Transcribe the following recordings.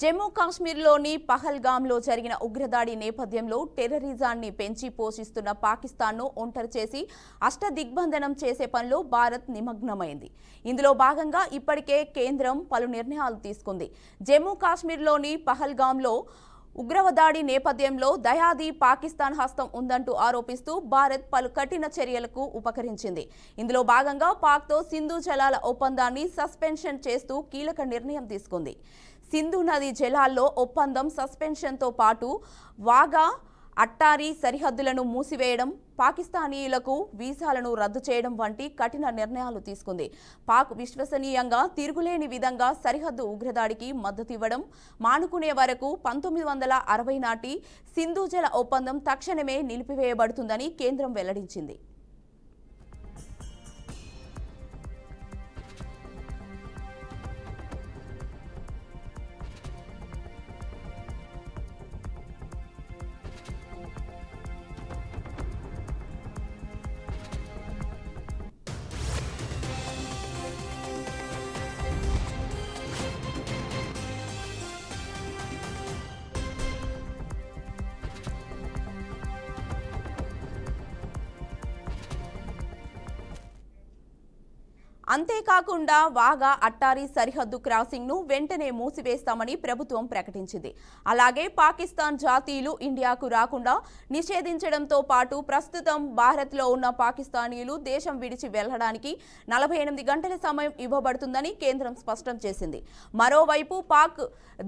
జమ్మూ కాశ్మీర్లోని పహల్గామ్లో జరిగిన ఉగ్రదాడి నేపథ్యంలో టెర్రరిజాన్ని పెంచి పోషిస్తున్న పాకిస్తాన్ను ఒంటరి చేసి అష్టదిగ్బంధనం చేసే పనిలో భారత్ నిమగ్నమైంది. ఇందులో భాగంగా ఇప్పటికే కేంద్రం పలు నిర్ణయాలు తీసుకుంది. జమ్మూ కాశ్మీర్లోని పహల్గామ్లో ఉగ్రదాడి నేపథ్యంలో దయాది పాకిస్తాన్ హస్తం ఉందంటూ ఆరోపిస్తూ భారత్ పలు కఠిన చర్యలకు ఉపకరించింది. ఇందులో భాగంగా పాక్తో సింధు జలాల ఒప్పందాన్ని సస్పెన్షన్ చేస్తూ కీలక నిర్ణయం తీసుకుంది. సింధు నది జలాల్లో ఒప్పందం సస్పెన్షన్తో పాటు వాగా అట్టారీ సరిహద్దులను మూసివేయడం, పాకిస్తానీయులకు వీసాలను రద్దు చేయడం వంటి కఠిన నిర్ణయాలు తీసుకుంది. పాక్ విశ్వసనీయంగా తిరుగులేని విధంగా సరిహద్దు ఉగ్రదాడికి మద్దతివ్వడం మానుకునే వరకు 1960 నాటి సింధు జల ఒప్పందం తక్షణమే నిలిపివేయబడుతుందని కేంద్రం వెల్లడించింది. అంతేకాకుండా వాగా అట్టారీ సరిహద్దు క్రాసింగ్ ను వెంటనే మూసివేస్తామని ప్రభుత్వం ప్రకటించింది. అలాగే పాకిస్తాన్ జాతీయులు ఇండియాకు రాకుండా నిషేధించడంతో పాటు ప్రస్తుతం భారత్లో ఉన్న పాకిస్తానీయులు దేశం విడిచి వెళ్లడానికి 48 గంటల సమయం ఇవ్వబడుతుందని కేంద్రం స్పష్టం చేసింది. మరోవైపు పాక్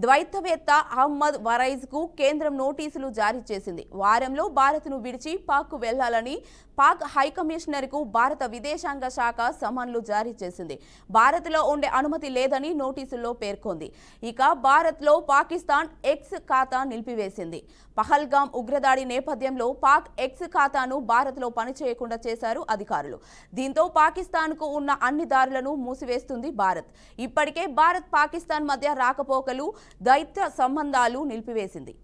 ద్వైతవేత్త అహ్మద్ వరైజ్కు కేంద్రం నోటీసులు జారీ చేసింది. వారంలో భారత్ను విడిచి పాక్కు వెళ్లాలని పాక్ హైకమిషనర్కు భారత విదేశాంగ శాఖ సమన్లు జారీ చేసింది. భారత్లో ఉండే అనుమతి లేదని నోటీసుల్లో పేర్కొంది. ఇక భారత్లో పాకిస్తాన్ ఎక్స్ ఖాతా నిలిపివేసింది. పహల్గామ్ ఉగ్రదాడి నేపథ్యంలో పాక్ ఎక్స్ ఖాతాను భారత్లో పనిచేయకుండా చేశారు అధికారులు. దీంతో పాకిస్తాన్కు ఉన్న అన్ని దారులను మూసివేస్తుంది భారత్. ఇప్పటికే భారత్ పాకిస్తాన్ మధ్య రాకపోకలు, దౌత్య సంబంధాలు నిలిపివేసింది.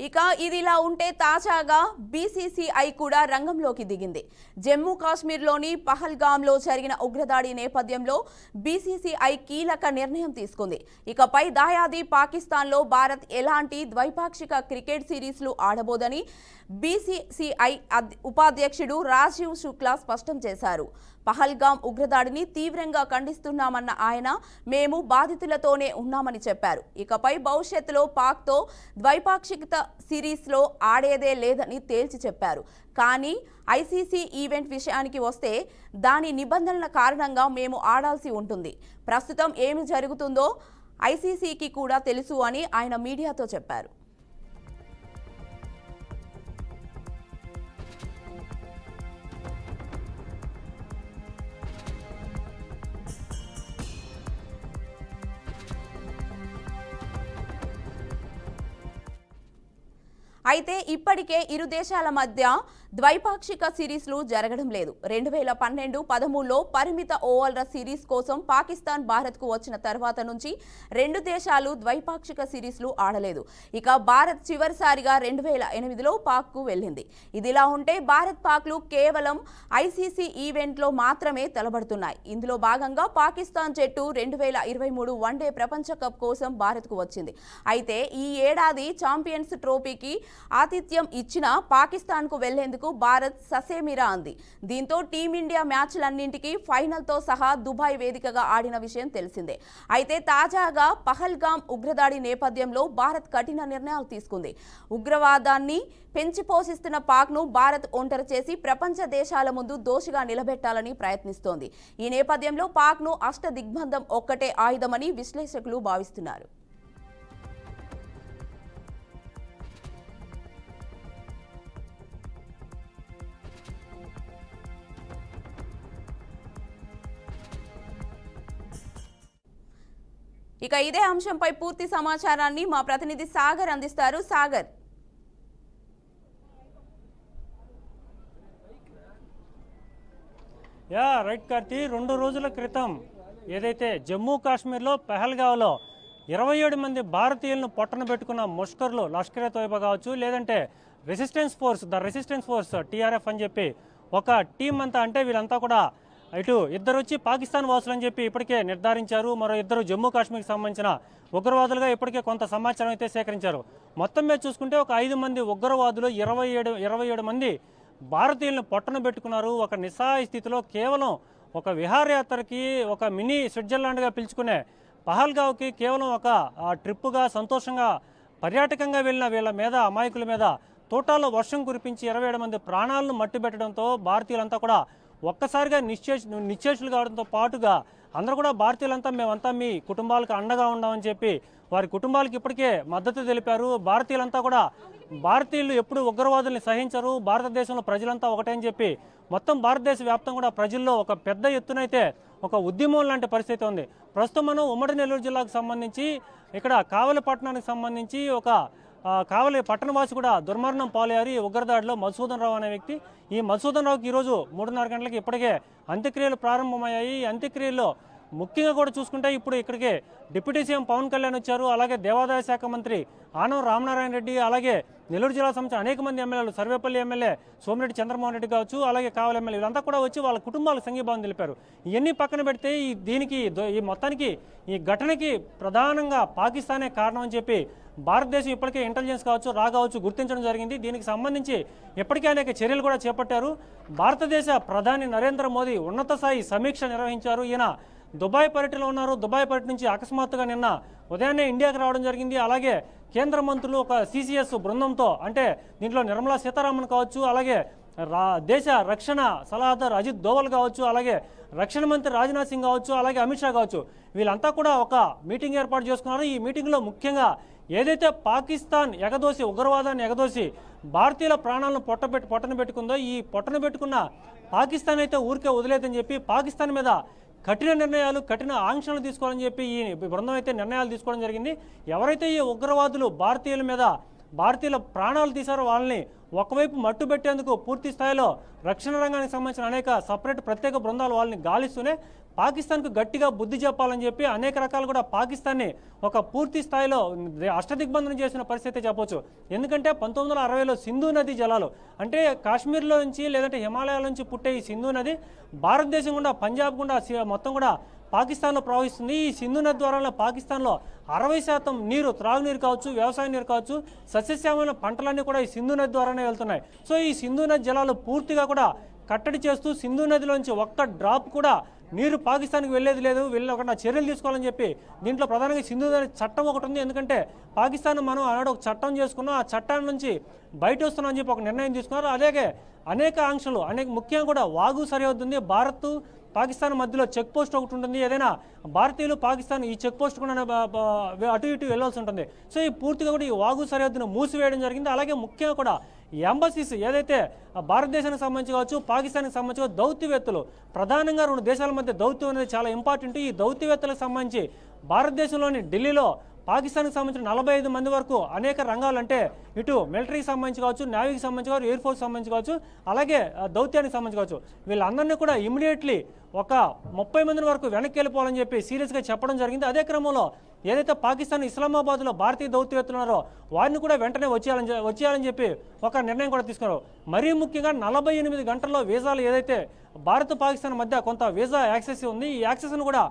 ఇక ఇదిలా ఉంటే తాజాగా బీసీసీఐ కూడా రంగంలోకి దిగింది. జమ్మూ కాశ్మీర్లోని పహల్గామ్లో జరిగిన ఉగ్రదాడి నేపథ్యంలో బీసీసీఐ కీలక నిర్ణయం తీసుకుంది. ఇకపై దాయాది పాకిస్తాన్లో భారత్ ఎలాంటి ద్వైపాక్షిక క్రికెట్ సిరీస్లు ఆడబోదని బీసీసీఐ ఉపాధ్యక్షుడు రాజీవ్ శుక్లా స్పష్టం చేశారు. పహల్గామ్ ఉగ్రదాడిని తీవ్రంగా ఖండిస్తున్నామన్న ఆయన, మేము బాధితులతోనే ఉన్నామని చెప్పారు. ఇకపై భవిష్యత్తులో పాక్తో ద్వైపాక్షిక సిరీస్లో ఆడేదే లేదని తేల్చి చెప్పారు. కానీ ఐసీసీ ఈవెంట్ విషయానికి వస్తే దాని నిబంధనల కారణంగా మేము ఆడాల్సి ఉంటుంది. ప్రస్తుతం ఏమి జరుగుతుందో ఐసీసీకి కూడా తెలుసు అని ఆయన మీడియాతో చెప్పారు. అయితే ఇప్పటికే ఇరు దేశాల మధ్య ద్వైపాక్షిక సిరీస్లు జరగడం లేదు. 2012-13లో పరిమిత ఓవర్ల సిరీస్ కోసం పాకిస్తాన్ భారత్కు వచ్చిన తర్వాత నుంచి రెండు దేశాలు ద్వైపాక్షిక సిరీస్లు ఆడలేదు. ఇక భారత్ చివరిసారిగా 2008లో పాక్కు వెళ్ళింది. ఇదిలా ఉంటే భారత్ పాక్లు కేవలం ఐసీసీ ఈవెంట్లో మాత్రమే తలబడుతున్నాయి. ఇందులో భాగంగా పాకిస్తాన్ జట్టు 2023 వన్డే ప్రపంచ కప్ కోసం భారత్కు వచ్చింది. అయితే ఈ ఏడాది ఛాంపియన్స్ ట్రోఫీకి ఆతిథ్యం ఇచ్చిన పాకిస్తాన్కు వెళ్లేందుకు భారత్ ససేమిరా అంది. దీంతో టీమిండియా మ్యాచ్లన్నింటికీ ఫైనల్తో సహా దుబాయ్ వేదికగా ఆడిన విషయం తెలిసిందే. అయితే తాజాగా పహల్గామ్ ఉగ్రదాడి నేపథ్యంలో భారత్ కఠిన నిర్ణయాలు తీసుకుంది. ఉగ్రవాదాన్ని పెంచి పోషిస్తున్న పాక్ను భారత్ ఒంటరి చేసి ప్రపంచ దేశాల ముందు దోషిగా నిలబెట్టాలని ప్రయత్నిస్తోంది. ఈ నేపథ్యంలో పాక్ను అష్టదిగ్బంధం ఒక్కటే ఆయుధమని విశ్లేషకులు భావిస్తున్నారు. ఇక ఇదే అంశంపై పూర్తి సమాచారాన్ని మా ప్రతినిధి సాగర్ అందిస్తారు. సాగర్, రైట్ కార్తీ, 2 రోజుల క్రితం ఏదైతే జమ్మూ కాశ్మీర్లో పహల్గావ్లో 27 మంది భారతీయులను పొట్టన పెట్టుకున్న ముష్కర్లు లష్కర్ ఏ తోయిబా కావచ్చు, లేదంటే రెసిస్టెన్స్ ఫోర్స్ టీఆర్ఎఫ్ అని చెప్పి ఒక టీం అంతా, అంటే వీళ్ళంతా కూడా ఇటు ఇద్దరు వచ్చి పాకిస్తాన్ వాసులు అని చెప్పి ఇప్పటికే నిర్ధారించారు. మరో ఇద్దరు జమ్మూ కాశ్మీర్కి సంబంధించిన ఉగ్రవాదులుగా ఇప్పటికే కొంత సమాచారం అయితే సేకరించారు. మొత్తం మీద చూసుకుంటే ఒక 5 మంది ఉగ్రవాదులు 27 మంది భారతీయులను పొట్టన పెట్టుకున్నారు. ఒక నిస్సహాయ స్థితిలో కేవలం ఒక విహారయాత్రకి, ఒక మినీ స్విట్జర్లాండ్గా పిలుచుకునే పహల్గావ్కి కేవలం ఒక ట్రిప్పుగా సంతోషంగా పర్యాటకంగా వెళ్ళిన వీళ్ళ మీద, అమాయకుల మీద తోటాల్లో వర్షం కురిపించి 27 మంది ప్రాణాలను మట్టిపెట్టడంతో భారతీయులంతా కూడా ఒక్కసారిగా నిశ్చేషులు కావడంతో పాటుగా అందరూ కూడా భారతీయులంతా మేమంతా మీ కుటుంబాలకు అండగా ఉన్నామని చెప్పి వారి కుటుంబాలకు ఇప్పటికే మద్దతు తెలిపారు. భారతీయులంతా కూడా భారతీయులు ఎప్పుడు ఉగ్రవాదుల్ని సహించరు, భారతదేశంలో ప్రజలంతా ఒకటే అని చెప్పి మొత్తం భారతదేశ వ్యాప్తంగా కూడా ప్రజల్లో ఒక పెద్ద ఎత్తునైతే ఒక ఉద్యమం లాంటి పరిస్థితి ఉంది. ప్రస్తుతం మనం ఉమ్మడి నెల్లూరు జిల్లాకు సంబంధించి ఇక్కడ కావలి పట్టణానికి సంబంధించి ఒక కావలి పట్టణవాసి కూడా దుర్మరణం పాలయ్యారు ఈ ఉగ్రదాడిలో. మధుసూదన్ రావు అనే వ్యక్తి, ఈ మధుసూదన్ రావుకి ఈరోజు 3:30 గంటలకి ఇప్పటికే అంత్యక్రియలు ప్రారంభమయ్యాయి. ఈ అంత్యక్రియల్లో ముఖ్యంగా కూడా చూసుకుంటే ఇప్పుడు ఇక్కడికి డిప్యూటీ సీఎం పవన్ కళ్యాణ్ వచ్చారు, అలాగే దేవాదాయ శాఖ మంత్రి ఆనం రామనారాయణ రెడ్డి, అలాగే నెల్లూరు జిల్లా సంబంధించిన అనేక మంది ఎమ్మెల్యేలు, సర్వేపల్లి ఎమ్మెల్యే సోమిరెడ్డి చంద్రమోహన్ రెడ్డి కావచ్చు, అలాగే కావలి ఎమ్మెల్యే, వీళ్ళంతా కూడా వచ్చి వాళ్ళ కుటుంబాలకు సంఘీభావం తెలిపారు. ఇవన్నీ పక్కన పెడితే ఈ మొత్తానికి ఈ ఘటనకి ప్రధానంగా పాకిస్తానే కారణం అని చెప్పి భారతదేశం ఇప్పటికే ఇంటెలిజెన్స్ కావచ్చు, కావచ్చు గుర్తించడం జరిగింది. దీనికి సంబంధించి ఇప్పటికే అనేక చర్యలు కూడా చేపట్టారు. భారతదేశ ప్రధాని నరేంద్ర మోదీ ఉన్నత స్థాయి సమీక్ష నిర్వహించారు. ఈయన దుబాయ్ పర్యటనలో ఉన్నారు. దుబాయ్ పర్యటన నుంచి అకస్మాత్తుగా నిన్న ఉదయాన్నే ఇండియాకి రావడం జరిగింది. అలాగే కేంద్ర మంత్రులు ఒక సిసిఎస్ బృందంతో, అంటే దీంట్లో నిర్మలా సీతారామన్ కావచ్చు, అలాగే దేశ రక్షణ సలహాదారు అజిత్ దోవల్ కావచ్చు, అలాగే రక్షణ మంత్రి రాజ్నాథ్ సింగ్ కావచ్చు, అలాగే అమిత్ షా కావచ్చు, వీళ్ళంతా కూడా ఒక మీటింగ్ ఏర్పాటు చేసుకున్నారు. ఈ మీటింగ్లో ముఖ్యంగా ఏదైతే పాకిస్తాన్ ఎగదోసి, ఉగ్రవాదాన్ని ఎగదోసి భారతీయుల ప్రాణాలను పొట్టన పెట్టుకుందో, ఈ పొట్టన పెట్టుకున్న పాకిస్తాన్ అయితే ఊరికే వదిలేదని చెప్పి పాకిస్తాన్ మీద కఠిన నిర్ణయాలు, కఠిన ఆంక్షలు తీసుకోవాలని చెప్పి ఈ బృందం అయితే నిర్ణయాలు తీసుకోవడం జరిగింది. ఎవరైతే ఈ ఉగ్రవాదులు భారతీయుల ప్రాణాలు తీశారో వాళ్ళని ఒకవైపు మట్టు పెట్టేందుకు పూర్తి స్థాయిలో రక్షణ రంగానికి సంబంధించిన అనేక సపరేట్ ప్రత్యేక బృందాలు వాళ్ళని గాలిస్తూనే పాకిస్తాన్కు గట్టిగా బుద్ధి చెప్పాలని చెప్పి అనేక రకాలు కూడా పాకిస్తాన్ని ఒక పూర్తి స్థాయిలో అష్టదిగ్బంధనం చేసిన పరిస్థితి చెప్పొచ్చు. ఎందుకంటే 1960లో సింధు నది జలాలు, అంటే కాశ్మీర్లో నుంచి లేదంటే హిమాలయాల నుంచి పుట్టే ఈ సింధు నది భారతదేశం గుండా, పంజాబ్ గుండా మొత్తం కూడా పాకిస్తాన్లో ప్రవహిస్తుంది. ఈ సింధు నది ద్వారా పాకిస్తాన్లో 60% నీరు, త్రాగునీరు కావచ్చు, వ్యవసాయ నీరు కావచ్చు, సస్యశ్యామల పంటలన్నీ కూడా ఈ సింధు నది ద్వారానే వెళ్తున్నాయి. సో ఈ సింధు నది జలాలు పూర్తిగా కూడా కట్టడి చేస్తూ సింధు నదిలోంచి ఒక్క డ్రాప్ కూడా నీరు పాకిస్తాన్కి వెళ్ళేది లేదు, వెళ్ళకుండా చర్యలు తీసుకోవాలని చెప్పి దీంట్లో ప్రధానంగా సింధు నది చట్టం ఒకటి ఉంది. ఎందుకంటే పాకిస్తాన్ మనం ఆనాడు ఒక చట్టం చేసుకున్నాం, ఆ చట్టాన్ని నుంచి బయట వస్తున్నామని చెప్పి ఒక నిర్ణయం తీసుకున్నారు. అలాగే అనేక ఆంక్షలు, ముఖ్యంగా కూడా వాగు సరిహద్దు ఉంది, భారత్ పాకిస్తాన్ మధ్యలో చెక్ పోస్ట్ ఒకటి ఉంటుంది. ఏదైనా భారతీయులు పాకిస్తాన్ ఈ చెక్ పోస్ట్ కూడా అటు ఇటు వెళ్ళాల్సి ఉంటుంది. సో ఈ పూర్తిగా కూడా ఈ వాగు సరిహద్దును మూసివేయడం జరిగింది. అలాగే ముఖ్యంగా కూడా ఎంబసీస్ ఏదైతే భారతదేశానికి సంబంధించి కావచ్చు, పాకిస్తాన్కి సంబంధించి దౌత్యవేత్తలు, ప్రధానంగా 2 దేశాల మధ్య దౌత్యం అనేది చాలా ఇంపార్టెంట్. ఈ దౌత్యవేత్తలకు సంబంధించి భారతదేశంలోని ఢిల్లీలో పాకిస్తాన్కి సంబంధించిన 45 మంది వరకు అనేక రంగాలు, అంటే ఇటు మిలిటరీకి సంబంధించి కావచ్చు, నేవీకి సంబంధించి కావచ్చు, ఎయిర్ ఫోర్స్ సంబంధించి కావచ్చు, అలాగే దౌత్యానికి సంబంధించి కావచ్చు, వీళ్ళందరినీ కూడా ఇమీడియట్లీ ఒక 30 మంది వరకు వెనక్కి వెళ్ళిపోవాలని చెప్పి సీరియస్గా చెప్పడం జరిగింది. అదే క్రమంలో ఏదైతే పాకిస్తాన్ ఇస్లామాబాద్లో భారతీయ దౌత్యవేత్తలు ఉన్నారో వారిని కూడా వెంటనే వచ్చేయాలని చెప్పి ఒక నిర్ణయం కూడా తీసుకున్నారు. మరీ ముఖ్యంగా 48 గంటల్లో వీసాలు, ఏదైతే భారత్ పాకిస్తాన్ మధ్య కొంత వీసా యాక్సెస్ ఉంది, ఈ యాక్సెస్ను కూడా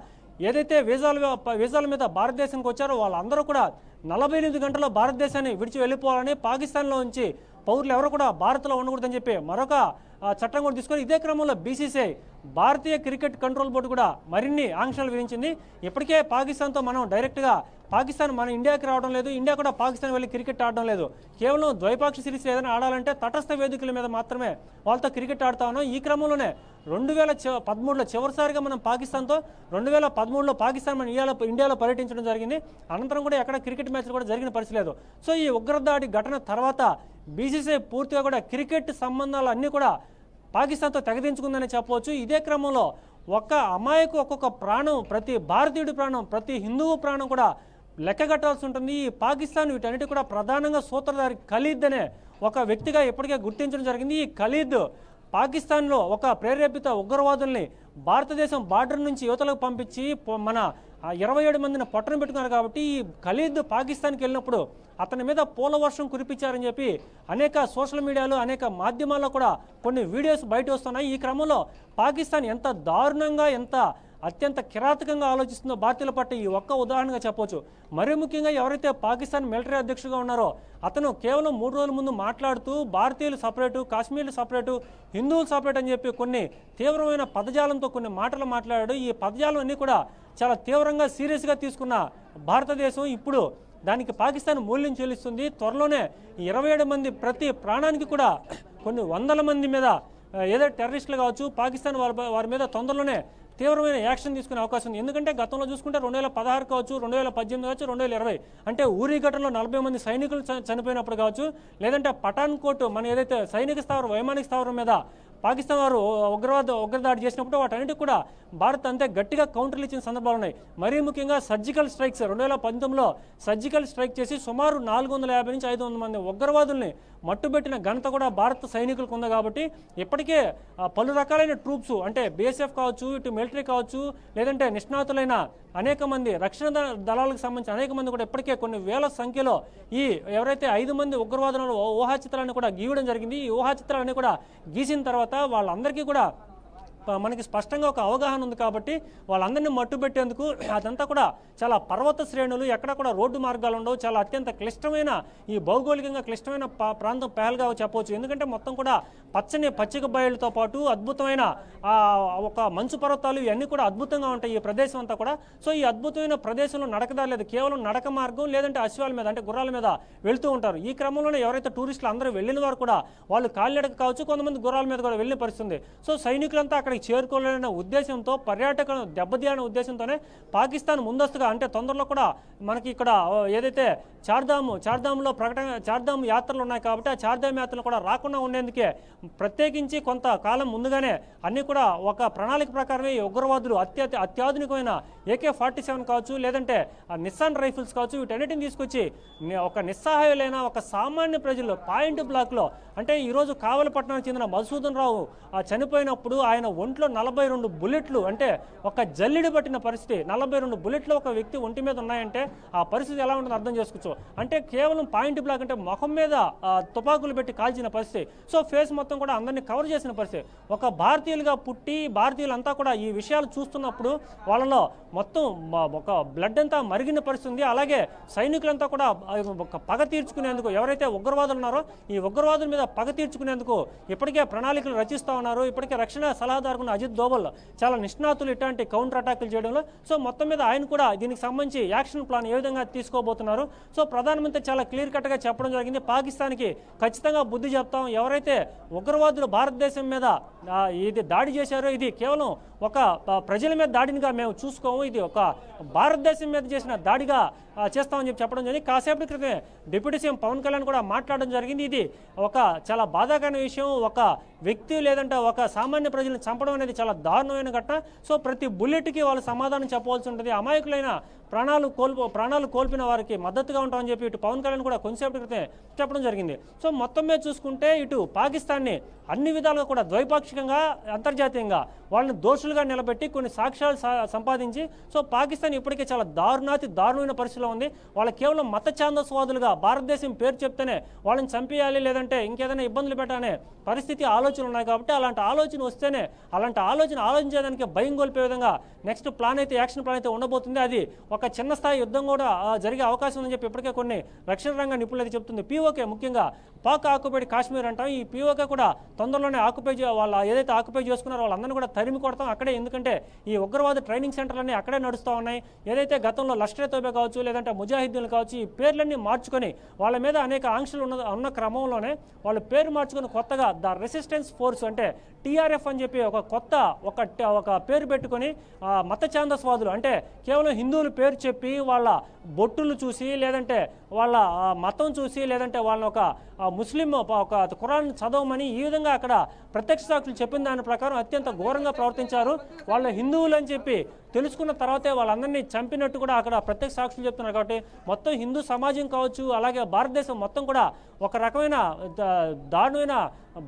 ఏదైతే వీసాల మీద భారతదేశానికి వచ్చారో వాళ్ళందరూ కూడా 48 గంటల్లో భారతదేశాన్ని విడిచి వెళ్ళిపోవాలని, పాకిస్తాన్లో ఉంచి పౌరులు ఎవరు కూడా భారత్లో ఉండకూడదని చెప్పి మరొక చట్టం కూడా తీసుకొని, ఇదే క్రమంలో బీసీసీఐ భారతీయ క్రికెట్ కంట్రోల్ బోర్డు కూడా మరిన్ని ఆంక్షలు విధించింది. ఇప్పటికే పాకిస్తాన్తో మనం డైరెక్ట్గా పాకిస్తాన్ మన ఇండియాకి రావడం లేదు, ఇండియా కూడా పాకిస్తాన్ వెళ్ళి క్రికెట్ ఆడడం లేదు. కేవలం ద్వైపాక్షిక సిరీస్ ఏదైనా ఆడాలంటే తటస్థ వేదికల మీద మాత్రమే వాళ్ళతో క్రికెట్ ఆడుతా ఉన్నాం. ఈ క్రమంలోనే 2013లో చివరిసారిగా మనం పాకిస్తాన్తో 2013లో పాకిస్తాన్ మన ఇండియాలో పర్యటించడం జరిగింది. అనంతరం కూడా ఎక్కడ క్రికెట్ మ్యాచ్లు కూడా జరిగిన పరిస్థితి లేదు. సో ఈ ఉగ్రదాడి ఘటన తర్వాత బీసీసీఐ పూర్తిగా కూడా క్రికెట్ సంబంధాలు అన్నీ కూడా పాకిస్తాన్తో తెగదించుకుందని చెప్పవచ్చు. ఇదే క్రమంలో ఒక్క అమాయకు ఒక్కొక్క ప్రాణం, ప్రతి భారతీయుడి ప్రాణం, ప్రతి హిందువు ప్రాణం కూడా లెక్క కట్టాల్సి ఉంటుంది. ఈ పాకిస్తాన్ వీటన్నిటి కూడా ప్రధానంగా సూత్రధారి ఖలీద్ అనే ఒక వ్యక్తిగా ఇప్పటికే గుర్తించడం జరిగింది. ఈ ఖలీద్ పాకిస్తాన్లో ఒక ప్రేరేపిత ఉగ్రవాదుల్ని భారతదేశం బార్డర్ నుంచి యువతలకు పంపించి మన 27 మందిని పొట్టన పెట్టుకున్నారు. కాబట్టి ఈ ఖలీద్ పాకిస్తాన్కి వెళ్ళినప్పుడు అతని మీద పూల వర్షం కురిపించారని చెప్పి అనేక సోషల్ మీడియాలో అనేక మాధ్యమాల్లో కూడా కొన్ని వీడియోస్ బయట వస్తున్నాయి. ఈ క్రమంలో పాకిస్తాన్ ఎంత దారుణంగా ఎంత అత్యంత కిరాతకంగా ఆలోచిస్తుందో భారతీయుల పట్ల ఈ ఒక్క ఉదాహరణగా చెప్పవచ్చు. మరీ ముఖ్యంగా ఎవరైతే పాకిస్తాన్ మిలిటరీ అధ్యక్షుడిగా ఉన్నారో అతను కేవలం 3 రోజుల ముందు మాట్లాడుతూ భారతీయులు సపరేటు, కాశ్మీర్లు సపరేటు, హిందువులు సపరేట్ అని చెప్పి కొన్ని తీవ్రమైన పదజాలంతో కొన్ని మాటలు మాట్లాడాడు. ఈ పదజాలం అన్నీ కూడా చాలా తీవ్రంగా సీరియస్గా తీసుకున్న భారతదేశం ఇప్పుడు దానికి పాకిస్తాన్ మూల్యం చెల్లిస్తుంది. త్వరలోనే 27 మంది ప్రతి ప్రాణానికి కూడా కొన్ని వందల మంది మీద ఏదో టెర్రరిస్టులు కావచ్చు పాకిస్తాన్ వారి మీద తొందరలోనే తీవ్రమైన యాక్షన్ తీసుకునే అవకాశం ఉంది. ఎందుకంటే గతంలో చూసుకుంటే 2016 కావచ్చు, 2018 కావచ్చు, 2020 అంటే ఊరి ఘటనలో 40 మంది సైనికులు చనిపోయినప్పుడు కావచ్చు, లేదంటే పఠాన్కోట్ మన ఏదైతే సైనిక స్థావరం వైమానిక స్థావరం మీద పాకిస్తాన్ వారు ఉగ్రదాడి చేసినప్పుడు వాటన్నిటికి కూడా భారత్ అంతే గట్టిగా కౌంటర్లు ఇచ్చిన సందర్భాలు ఉన్నాయి. మరీ ముఖ్యంగా సర్జికల్ స్ట్రైక్స్ 2019లో సర్జికల్ స్ట్రైక్ చేసి సుమారు 450 నుంచి 500 మంది ఉగ్రవాదుల్ని మట్టుబెట్టిన ఘనత కూడా భారత సైనికులకు ఉంది. కాబట్టి ఇప్పటికే పలు రకాలైన ట్రూప్స్ అంటే BSF కావచ్చు, ఇటు మిలిటరీ కావచ్చు, లేదంటే నిష్ణాతులైన అనేక మంది రక్షణ దళాలకు సంబంధించిన అనేక మంది కూడా ఇప్పటికే కొన్ని వేల సంఖ్యలో ఈ ఎవరైతే 5 మంది ఉగ్రవాదులను ఊహా చిత్రాలను కూడా గీయడం జరిగింది. ఈ ఊహా చిత్రాలన్నీ కూడా గీసిన తర్వాత వాళ్ళందరికీ కూడా మనకి స్పష్టంగా ఒక అవగాహన ఉంది. కాబట్టి వాళ్ళందరినీ మట్టుబెట్టేందుకు అదంతా కూడా చాలా పర్వత శ్రేణులు, ఎక్కడ కూడా రోడ్డు మార్గాలు ఉండవు, చాలా అత్యంత క్లిష్టమైన ఈ భౌగోళికంగా క్లిష్టమైన ప్రాంతం పెహల్గావ్ చెప్పవచ్చు. ఎందుకంటే మొత్తం కూడా పచ్చిక బయలుతో పాటు అద్భుతమైన ఒక మంచు పర్వతాలు ఇవన్నీ కూడా అద్భుతంగా ఉంటాయి ఈ ప్రదేశం అంతా కూడా. సో ఈ అద్భుతమైన ప్రదేశంలో నడకదారి లేదు, కేవలం నడక మార్గం లేదంటే అశ్వాల మీద అంటే గుర్రాల మీద వెళ్తూ ఉంటారు. ఈ క్రమంలోనే ఎవరైతే టూరిస్టులు అందరూ వెళ్ళిన వారు కూడా వాళ్ళు కాలినడక కావచ్చు, కొంతమంది గుర్రాల మీద కూడా వెళ్ళిన పరిస్థితుంది. సో సైనికులంతా అక్కడికి చేరుకోలేని ఉద్దేశంతో పర్యాటకులను దెబ్బతీయాలనే ఉద్దేశంతోనే పాకిస్తాన్ ముందస్తుగా అంటే తొందరలో కూడా మనకి ఇక్కడ ఏదైతే చార్ధామ్లో చార్ధామ్ యాత్రలు ఉన్నాయి కాబట్టి ఆ చార్ధామ్ యాత్రలు కూడా రాకుండా ఉండేందుకే ప్రత్యేకించి కొంతకాలం ముందుగానే అన్ని కూడా ఒక ప్రణాళిక ప్రకారమే ఈ ఉగ్రవాదులు అత్యాధునికమైన AK-47 కావచ్చు, లేదంటే నిస్సాన్ రైఫిల్స్ కావచ్చు, వీటన్నిటిని తీసుకొచ్చి ఒక నిస్సహాయులైన ఒక సామాన్య ప్రజలు పాయింట్ బ్లాక్లో అంటే ఈరోజు కావలపట్నానికి చెందిన మధుసూదన్ రావు చనిపోయినప్పుడు ఆయన ఒంట్లో 42 బుల్లెట్లు అంటే ఒక జల్లిడి పట్టిన పరిస్థితి. 42 బుల్లెట్లు ఒక వ్యక్తి ఒంటి మీద ఉన్నాయంటే ఆ పరిస్థితి ఎలా ఉంటుందో అర్థం చేసుకోవచ్చు. అంటే కేవలం పాయింట్ బ్లాక్ అంటే ముఖం మీద తుపాకులు పెట్టి కాల్చిన పరిస్థితి. సో ఫేస్ మొత్తం కూడా అందరినీ కవర్ చేసిన పరిస్థితి. ఒక భారతీయులుగా పుట్టి భారతీయులంతా కూడా ఈ విషయాలు చూస్తున్నప్పుడు వాళ్ళలో మొత్తం ఒక బ్లడ్ అంతా మరిగిన పరిస్థితి ఉంది. అలాగే సైనికులంతా కూడా ఒక పగ తీర్చుకునేందుకు ఎవరైతే ఉగ్రవాదులు ఉన్నారో ఈ ఉగ్రవాదుల మీద పగ తీర్చుకునేందుకు ఇప్పటికే ప్రణాళికలు రచిస్తూ ఉన్నారు. ఇప్పటికే రక్షణ సలహాదారు అజిత్ దోవల్ చాలా నిష్ణాతులు ఇట్లాంటి కౌంటర్ అటాకులు చేయడంలో. సో మొత్తం మీద ఆయన కూడా దీనికి సంబంధించి యాక్షన్ ప్లాన్ ఏ విధంగా తీసుకోబోతున్నారు. సో ప్రధానమంత్రి చాలా క్లియర్ కట్గా చెప్పడం జరిగింది. పాకిస్తాన్కి ఖచ్చితంగా బుద్ధి చెప్తాం. ఎవరైతే ఉగ్రవాదులు భారతదేశం మీద ఇది దాడి చేశారో ఇది కేవలం ఒక ప్రజల మీద దాడినిగా మేము చూసుకోము, ఇది ఒక భారతదేశం మీద చేసిన దాడిగా చేస్తామని చెప్పడం జరిగింది. కాసేపటి క్రితమే డిప్యూటీ సీఎం పవన్ కళ్యాణ్ కూడా మాట్లాడడం జరిగింది. ఇది ఒక చాలా బాధాకరమైన విషయం. ఒక వ్యక్తి లేదంటే ఒక సామాన్య ప్రజలను చంపడం అనేది చాలా దారుణమైన ఘటన. సో ప్రతి బుల్లెట్కి వాళ్ళు సమాధానం చెప్పవలసి ఉంటుంది. అమాయకులైన ప్రాణాలు కోల్పోయిన వారికి మద్దతుగా ఉంటామని చెప్పి ఇటు పవన్ కళ్యాణ్ కూడా కొంతసేపటి క్రితమే చెప్పడం జరిగింది. సో మొత్తం మీద చూసుకుంటే ఇటు పాకిస్తాన్ని అన్ని విధాలుగా కూడా ద్వైపాక్షికంగా అంతర్జాతీయంగా వాళ్ళని దోషులుగా నిలబెట్టి కొన్ని సాక్ష్యాలు సంపాదించి సో పాకిస్తాన్ ఇప్పటికే చాలా దారుణమైన పరిస్థితిలో ఉంది. వాళ్ళు కేవలం మత ఛాందస్వాదులుగా భారతదేశం పేరు చెప్తేనే వాళ్ళని చంపేయాలి లేదంటే ఇంకేదైనా ఇబ్బందులు పెట్టాలనే పరిస్థితి ఆలోచనలు ఉన్నాయి. కాబట్టి అలాంటి ఆలోచన వస్తేనే అలాంటి ఆలోచించేదానికి భయం కోల్పోయే విధంగా నెక్స్ట్ యాక్షన్ ప్లాన్ అయితే ఉండబోతుంది. అది ఒక చిన్న స్థాయి యుద్ధం కూడా జరిగే అవకాశం ఉందని చెప్పి ఇప్పటికే కొన్ని రక్షణ రంగ నిపుణులు అయితే చెప్తుంది. POK ముఖ్యంగా పాక్ ఆక్యుపైడ్ కాశ్మీర్ అంటాం. ఈ POK కూడా తొందరలోనే వాళ్ళు ఏదైతే ఆక్యుపై చేసుకున్నారో వాళ్ళందరినీ కూడా తరిమి కొడతాం అక్కడే. ఎందుకంటే ఈ ఉగ్రవాద ట్రైనింగ్ సెంటర్లన్నీ అక్కడే నడుస్తూ ఉన్నాయి. ఏదైతే గతంలో లష్కర్ తోబా కావచ్చు లేదంటే ముజాహిద్దీన్లు కావచ్చు ఈ పేర్లన్నీ మార్చుకొని వాళ్ళ మీద అనేక ఆంక్షలు ఉన్న క్రమంలోనే వాళ్ళు పేరు మార్చుకొని కొత్తగా ద రెసిస్టెన్స్ ఫోర్స్ అంటే TRF అని చెప్పి ఒక కొత్త ఒక పేరు పెట్టుకొని మత ఛాందస్వాదులు అంటే కేవలం హిందువుల పేరు చెప్పి వాళ్ళ బొట్టులు చూసి లేదంటే వాళ్ళ మతం చూసి లేదంటే వాళ్ళని ఒక ముస్లిం ఒక ఖురాన్ చదవమని ఈ విధంగా అక్కడ ప్రత్యక్ష సాక్షులు చెప్పిన దాని ప్రకారం అత్యంత ఘోరంగా ప్రవర్తించారు. వాళ్ళ హిందువులు అని చెప్పి తెలుసుకున్న తర్వాతే వాళ్ళందరినీ చంపినట్టు కూడా అక్కడ ప్రత్యక్ష సాక్షులు చెప్తున్నారు. కాబట్టి మొత్తం హిందూ సమాజం కావచ్చు, అలాగే భారతదేశం మొత్తం కూడా ఒక రకమైన దారుణమైన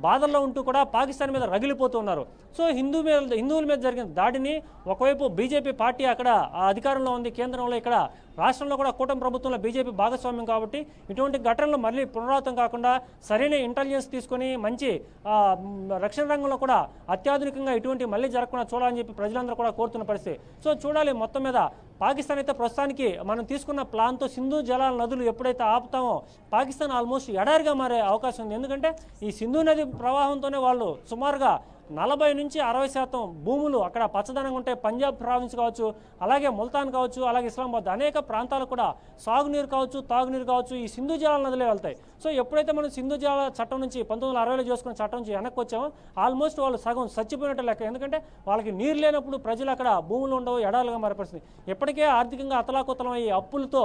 బాధల్లో ఉంటూ కూడా పాకిస్తాన్ మీద రగిలిపోతూ ఉన్నారు. సో హిందువుల మీద జరిగిన దాడిని ఒకవైపు బీజేపీ పార్టీ అక్కడ అధికారంలో ఉంది కేంద్రంలో, ఇక్కడ రాష్ట్రంలో కూడా కూటమి ప్రభుత్వంలో బీజేపీ భాగస్వామ్యం. కాబట్టి ఇటువంటి ఘటనలు మళ్ళీ పునరావృతం కాకుండా సరైన ఇంటెలిజెన్స్ తీసుకొని మంచి రక్షణ రంగంలో కూడా అత్యాధునికంగా ఇటువంటి మళ్ళీ జరగకుండా చూడాలని చెప్పి ప్రజలందరూ కూడా కోరుతున్న పరిస్థితి. సో చూడాలి మొత్తం మీద పాకిస్తాన్ అయితే ప్రస్తుతానికి మనం తీసుకున్న ప్లాన్తో సింధు జలాల నదులు ఎప్పుడైతే ఆపుతామో పాకిస్తాన్ ఆల్మోస్ట్ ఎడారిగా మారే అవకాశం ఉంది. ఎందుకంటే ఈ సింధు నది ప్రవాహంతోనే వాళ్ళు సుమారుగా 40 నుంచి 60% భూములు అక్కడ పచ్చదనంగా ఉంటాయి. పంజాబ్ ప్రావిన్స్ కావచ్చు, అలాగే ముల్తాన్ కావచ్చు, అలాగే ఇస్లామాబాద్ అనేక ప్రాంతాలు కూడా సాగునీరు కావచ్చు, తాగునీరు కావచ్చు ఈ సింధు జలాల నదులే వెళ్తాయి. సో ఎప్పుడైతే మనం సింధు జలాల చట్టం నుంచి 1960లో చేసుకున్న చట్టం నుంచి వెనక్కి వచ్చామో ఆల్మోస్ట్ వాళ్ళు సగం చచ్చిపోయినట్టు లెక్క. ఎందుకంటే వాళ్ళకి నీరు లేనప్పుడు ప్రజలు అక్కడ భూములు ఉండవు, ఎడాలుగా మారిపడుతుంది. ఇప్పటికే ఆర్థికంగా అతలాకుతలం ఈ అప్పులతో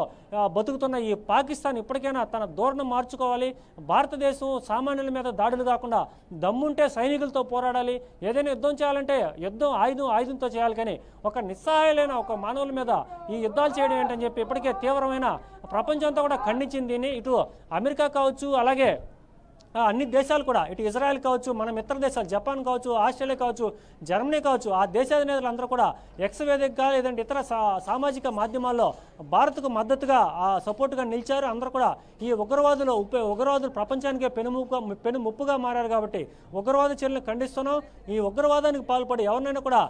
బతుకుతున్న ఈ పాకిస్తాన్ ఇప్పటికైనా తన ధోరణి మార్చుకోవాలి. భారతదేశం సామాన్యుల మీద దాడులు కాకుండా దమ్ముంటే సైనికులతో పోరాడాలి. ఏదైనా యుద్ధం చేయాలంటే యుద్ధం ఆయుధంతో చేయాలి, కానీ ఒక నిస్సహాయులైన ఒక మానవుల మీద ఈ యుద్ధాలు చేయడం ఏంటని చెప్పి ఇప్పటికే తీవ్రమైన ప్రపంచంతో కూడా ఖండించింది దీన్ని. ఇటు అమెరికా కావచ్చు, అలాగే అన్ని దేశాలు కూడా, ఇటు ఇజ్రాయెల్ కావచ్చు, మన మిత్ర దేశాలు జపాన్ కావచ్చు, ఆస్ట్రేలియా కావచ్చు, జర్మనీ కావచ్చు, ఆ దేశాధినేతలు అందరూ కూడా ఎక్స్ వేదికగా లేదంటే ఇతర సామాజిక మాధ్యమాల్లో భారత్కు మద్దతుగా సపోర్టుగా నిలిచారు. అందరూ కూడా ఈ ఉగ్రవాదులు ప్రపంచానికే పెనుముప్పుగా మారారు. కాబట్టి ఉగ్రవాద చర్యలను ఖండిస్తున్నాం. ఈ ఉగ్రవాదానికి పాల్పడి ఎవరినైనా కూడా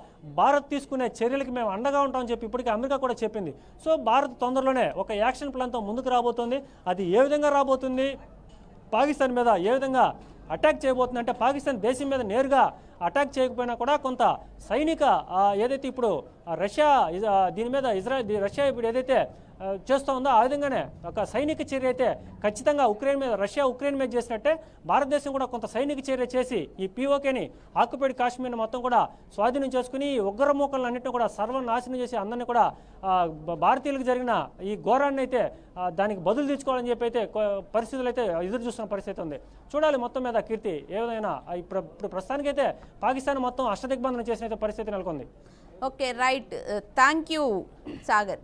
భారత్ తీసుకునే చర్యలకి మేము అండగా ఉంటామని చెప్పి ఇప్పటికీ అమెరికా కూడా చెప్పింది. సో భారత్ తొందరలోనే ఒక యాక్షన్ ప్లాన్తో ముందుకు రాబోతోంది. అది ఏ విధంగా రాబోతుంది, పాకిస్తాన్ మీద ఏ విధంగా అటాక్ చేయబోతుంది అంటే పాకిస్తాన్ దేశం మీద నేరుగా అటాక్ చేయకపోయినా కూడా కొంత సైనిక ఏదైతే ఇప్పుడు రష్యా దీని మీద రష్యా ఇప్పుడు ఏదైతే చేస్తూ ఉందో ఆ విధంగానే ఒక సైనిక చర్య అయితే ఖచ్చితంగా రష్యా ఉక్రెయిన్ మీద చేసినట్టే భారతదేశం కూడా కొంత సైనిక చర్య చేసి ఈ పీఓకేని ఆక్యుపైడ్ కాశ్మీర్ని మొత్తం కూడా స్వాధీనం చేసుకుని ఈ ఉగ్రమూకలను అన్నింటినీ కూడా సర్వనాశనం చేసి అందరినీ కూడా భారతీయులకు జరిగిన ఈ ఘోరాన్ని అయితే దానికి బదులు తీర్చుకోవాలని చెప్పి అయితే పరిస్థితులు అయితే ఎదురు చూస్తున్న పరిస్థితి ఉంది. చూడాలి మొత్తం మీద కీర్తి ఏ విధంగా ఇప్పుడు ప్రస్తుతానికైతే పాకిస్తాన్ మొత్తం అష్టదిగ్బంధనం చేసిన పరిస్థితి నెలకొంది. Okay, right, thank you Sagar.